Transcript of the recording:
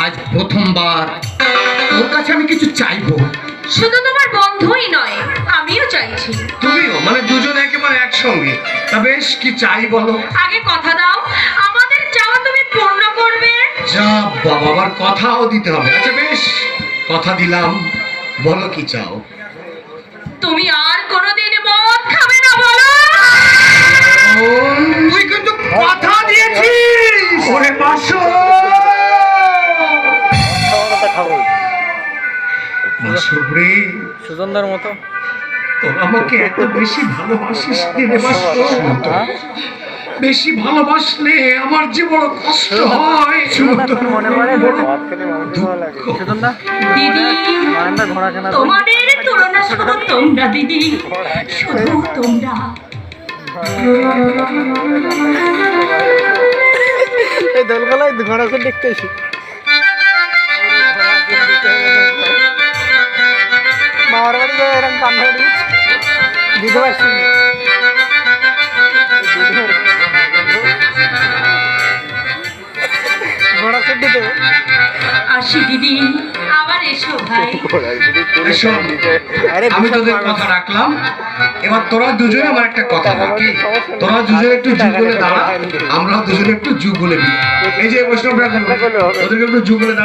আজ প্রথমবার ওর কাছে আমি কিছু চাইবো। শুধু তোমার বন্ধুই নয়, আমিও চাইছি। তুমিও? মানে দুজন একেবারে একসঙ্গে? তা বেশ, কি চাই বলো। আগে কথা দাও আমাদের চাওয়া তুমি পূর্ণ করবে। যা বাবা, আবার কথাও দিতে হবে। আচ্ছা বেশ, কথা দিলাম, বলো কি চাও। তুমি আর কোনোদিন মদ খাবে না, বলো। তুই কিন্তু কথা দিয়েছিস। ওরে মাসো, মাসুরে সুজনদার মতো তোর আমাকে এত বেশি ভালোবাসিস রে মাসো। বেশি ভালোবাসলে আমার যে বড় কষ্ট হয়। মনে পড়ে ভাত খেতে মানুষের ভালো লাগে। সুজনদা দিদি, মায়ের ঘোড়া কেনা তোমাদের তুলনা শুধু তোমরা দিদি, শুধু তোমরা। এই দোলগোলায় ঘোড়া করে দেখতে এসি মামার বাড়ি যায় এরকম কান্না দিতে পারছি ঘোড়া সেট দিতে আসি দিদি, আবার এসো ভাই। এসো, আমি তোদের কথা রাখলাম। এবার তোরা দুজনে আমার একটা কথা রাখি। তোরা দুজনে একটু যুগলে দাঁড়া, আমরা দুজনে একটু যুগলে দিই। এই যে বৈষ্ণবরা ওদেরকে একটু যুগলে দাঁড়া।